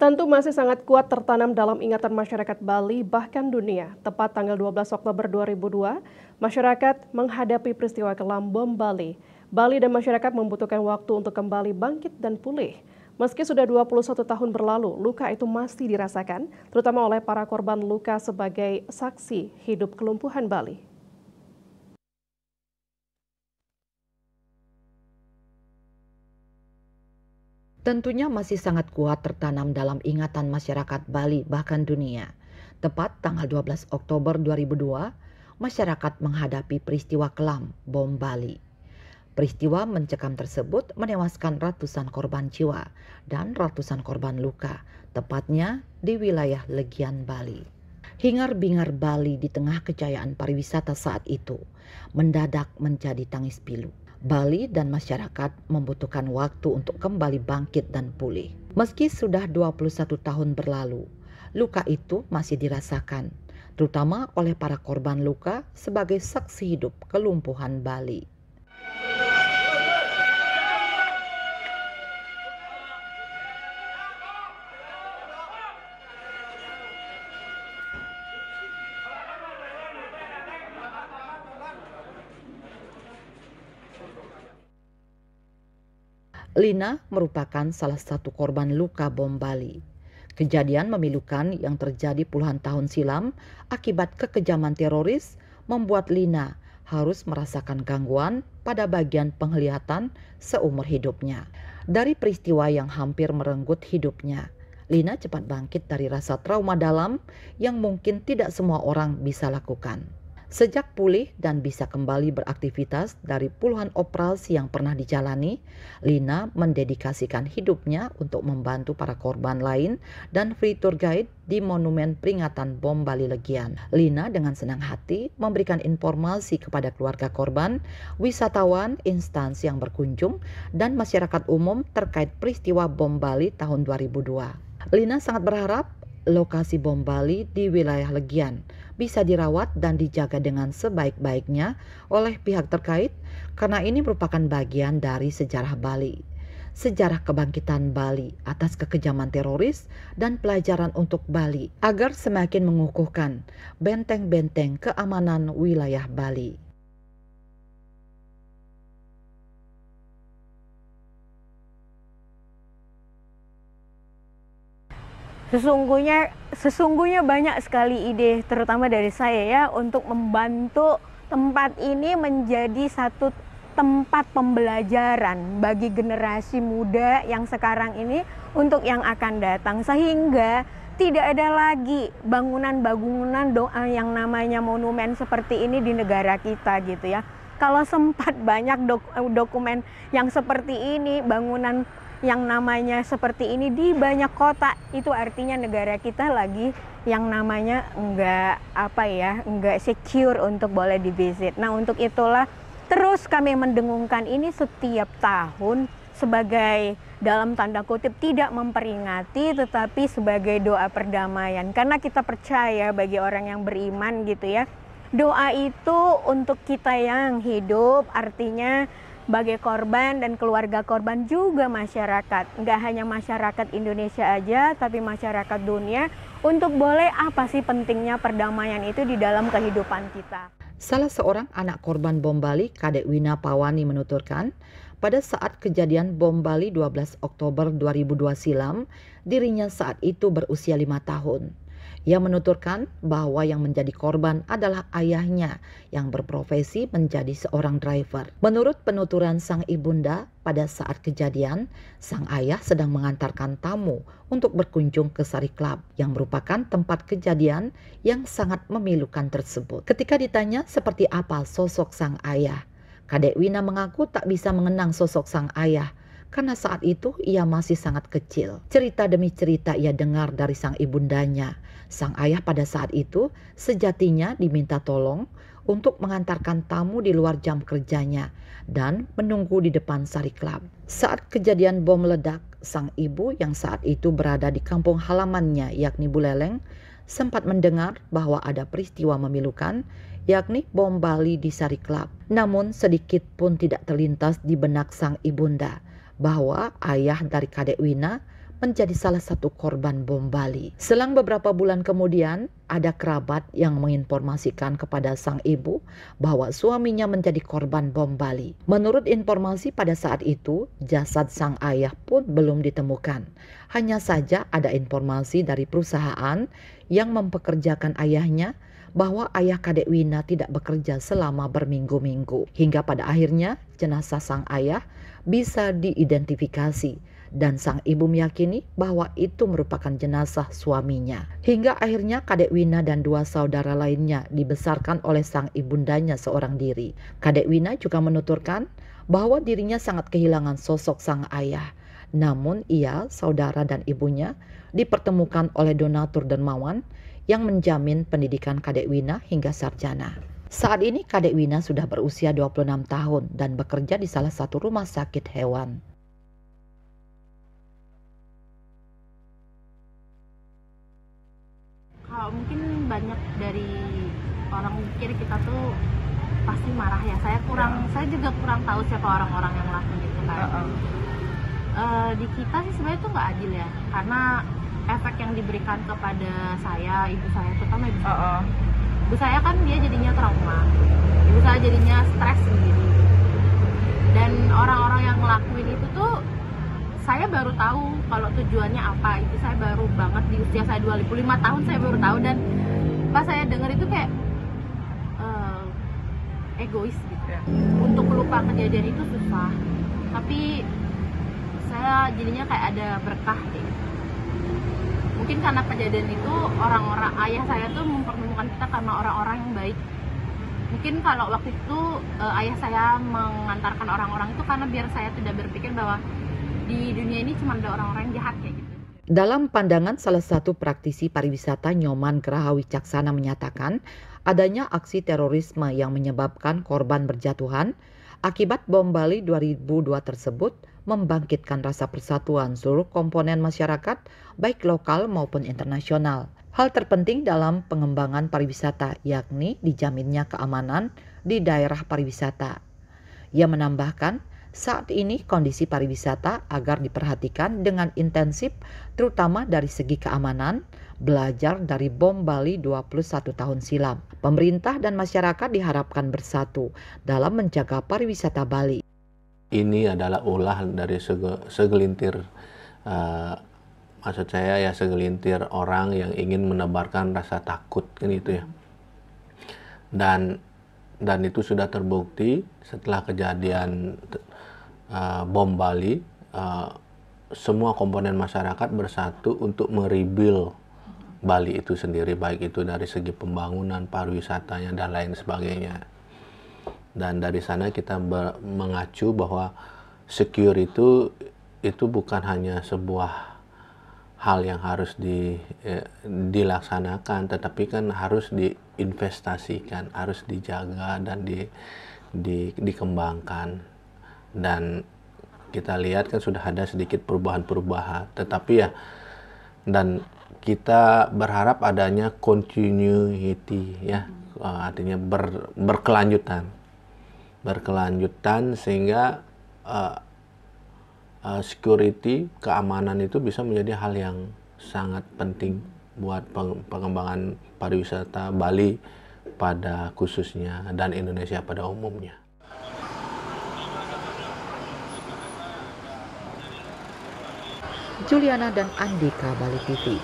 Tentu masih sangat kuat tertanam dalam ingatan masyarakat Bali bahkan dunia. Tepat tanggal 12 Oktober 2002, masyarakat menghadapi peristiwa kelam bom Bali. Bali dan masyarakat membutuhkan waktu untuk kembali bangkit dan pulih. Meski sudah 21 tahun berlalu, luka itu masih dirasakan, terutama oleh para korban luka sebagai saksi hidup kelumpuhan Bali. Tentunya masih sangat kuat tertanam dalam ingatan masyarakat Bali bahkan dunia. Tepat tanggal 12 Oktober 2002, masyarakat menghadapi peristiwa kelam bom Bali. Peristiwa mencekam tersebut menewaskan ratusan korban jiwa dan ratusan korban luka, tepatnya di wilayah Legian, Bali. Hingar-bingar Bali di tengah kejayaan pariwisata saat itu mendadak menjadi tangis pilu. Bali dan masyarakat membutuhkan waktu untuk kembali bangkit dan pulih. Meski sudah 21 tahun berlalu, luka itu masih dirasakan, terutama oleh para korban luka sebagai saksi hidup kelumpuhan Bali. Lina merupakan salah satu korban luka bom Bali. Kejadian memilukan yang terjadi puluhan tahun silam akibat kekejaman teroris membuat Lina harus merasakan gangguan pada bagian penglihatan seumur hidupnya. Dari peristiwa yang hampir merenggut hidupnya, Lina cepat bangkit dari rasa trauma dalam yang mungkin tidak semua orang bisa lakukan. Sejak pulih dan bisa kembali beraktivitas dari puluhan operasi yang pernah dijalani, Lina mendedikasikan hidupnya untuk membantu para korban lain dan free tour guide di Monumen Peringatan Bom Bali Legian. Lina dengan senang hati memberikan informasi kepada keluarga korban, wisatawan, instansi yang berkunjung, dan masyarakat umum terkait peristiwa bom Bali tahun 2002. Lina sangat berharap lokasi bom Bali di wilayah Legian bisa dirawat dan dijaga dengan sebaik-baiknya oleh pihak terkait karena ini merupakan bagian dari sejarah Bali. Sejarah kebangkitan Bali atas kekejaman teroris dan pelajaran untuk Bali agar semakin mengukuhkan benteng-benteng keamanan wilayah Bali. Sesungguhnya banyak sekali ide, terutama dari saya ya, untuk membantu tempat ini menjadi satu tempat pembelajaran bagi generasi muda yang sekarang ini untuk yang akan datang. Sehingga tidak ada lagi bangunan-bangunan yang namanya monumen seperti ini di negara kita gitu ya. Kalau sempat banyak dokumen yang seperti ini, bangunan yang namanya seperti ini di banyak kota, itu artinya negara kita lagi yang namanya enggak secure untuk boleh divisit. Nah, untuk itulah terus kami mendengungkan ini setiap tahun sebagai dalam tanda kutip tidak memperingati tetapi sebagai doa perdamaian, karena kita percaya bagi orang yang beriman gitu ya, doa itu untuk kita yang hidup, artinya bagi korban dan keluarga korban juga masyarakat. Nggak hanya masyarakat Indonesia aja, tapi masyarakat dunia untuk boleh apa sih pentingnya perdamaian itu di dalam kehidupan kita. Salah seorang anak korban bom Bali, Kadek Wina Pawani menuturkan, pada saat kejadian bom Bali 12 Oktober 2002 silam, dirinya saat itu berusia 5 tahun. Ia menuturkan bahwa yang menjadi korban adalah ayahnya yang berprofesi menjadi seorang driver. Menurut penuturan sang ibunda, pada saat kejadian, sang ayah sedang mengantarkan tamu untuk berkunjung ke Sari Club yang merupakan tempat kejadian yang sangat memilukan tersebut. Ketika ditanya seperti apa sosok sang ayah, Kadek Wina mengaku tak bisa mengenang sosok sang ayah karena saat itu ia masih sangat kecil. Cerita demi cerita ia dengar dari sang ibundanya. Sang ayah pada saat itu sejatinya diminta tolong untuk mengantarkan tamu di luar jam kerjanya dan menunggu di depan Sari Club. Saat kejadian bom meledak, sang ibu yang saat itu berada di kampung halamannya yakni Buleleng sempat mendengar bahwa ada peristiwa memilukan yakni bom Bali di Sari Club. Namun sedikit pun tidak terlintas di benak sang ibunda bahwa ayah dari Kadek Wina menjadi salah satu korban bom Bali. Selang beberapa bulan kemudian, ada kerabat yang menginformasikan kepada sang ibu bahwa suaminya menjadi korban bom Bali. Menurut informasi pada saat itu, jasad sang ayah pun belum ditemukan. Hanya saja ada informasi dari perusahaan yang mempekerjakan ayahnya bahwa ayah Kadek Wina tidak bekerja selama berminggu-minggu. Hingga pada akhirnya jenazah sang ayah bisa diidentifikasi dan sang ibu meyakini bahwa itu merupakan jenazah suaminya. Hingga akhirnya Kadek Wina dan dua saudara lainnya dibesarkan oleh sang ibundanya seorang diri. Kadek Wina juga menuturkan bahwa dirinya sangat kehilangan sosok sang ayah. Namun ia, saudara dan ibunya dipertemukan oleh donatur dermawan yang menjamin pendidikan Kadek Wina hingga sarjana. Saat ini Kadek Wina sudah berusia 26 tahun dan bekerja di salah satu rumah sakit hewan. Kalau mungkin banyak dari orang mikir kita tuh pasti marah ya. Saya juga kurang tahu siapa orang-orang yang ngelakuin itu kan. Di kita sih sebenarnya itu nggak adil ya, karena efek yang diberikan kepada saya, ibu saya, terutama ibu saya. Ibu saya kan dia jadinya trauma, ibu saya jadinya stres sendiri. Dan orang-orang yang ngelakuin itu tuh saya baru tahu kalau tujuannya apa. Itu saya baru banget di usia saya 25 tahun saya baru tahu, dan pas saya dengar itu kayak egois gitu ya. Untuk lupa kejadian itu susah, tapi saya jadinya kayak ada berkah gitu. Mungkin karena kejadian itu orang-orang ayah saya tuh mempertemukan kita karena orang-orang yang baik. Mungkin kalau waktu itu ayah saya mengantarkan orang-orang itu karena biar saya tidak berpikir bahwa di dunia ini cuma ada orang-orang yang jahat kayak gitu. Dalam pandangan salah satu praktisi pariwisata Nyoman Geraha Wicaksana menyatakan adanya aksi terorisme yang menyebabkan korban berjatuhan akibat bom Bali 2002 tersebut membangkitkan rasa persatuan seluruh komponen masyarakat baik lokal maupun internasional. Hal terpenting dalam pengembangan pariwisata yakni dijaminnya keamanan di daerah pariwisata. Ia menambahkan saat ini kondisi pariwisata agar diperhatikan dengan intensif terutama dari segi keamanan, belajar dari bom Bali 21 tahun silam. Pemerintah dan masyarakat diharapkan bersatu dalam menjaga pariwisata Bali. Ini adalah ulah dari segelintir, maksud saya ya segelintir orang yang ingin menebarkan rasa takut kan itu ya. Dan itu sudah terbukti setelah kejadian bom Bali, semua komponen masyarakat bersatu untuk merebuild Bali itu sendiri, baik itu dari segi pembangunan, pariwisatanya dan lain sebagainya. Dan dari sana kita mengacu bahwa secure itu bukan hanya sebuah hal yang harus dilaksanakan, tetapi kan harus diinvestasikan, harus dijaga dan dikembangkan. Dan kita lihat kan sudah ada sedikit perubahan-perubahan, tetapi ya, dan kita berharap adanya continuity ya, artinya berkelanjutan sehingga security, keamanan itu bisa menjadi hal yang sangat penting buat pengembangan pariwisata Bali pada khususnya dan Indonesia pada umumnya. Juliana dan Andika, Bali TV.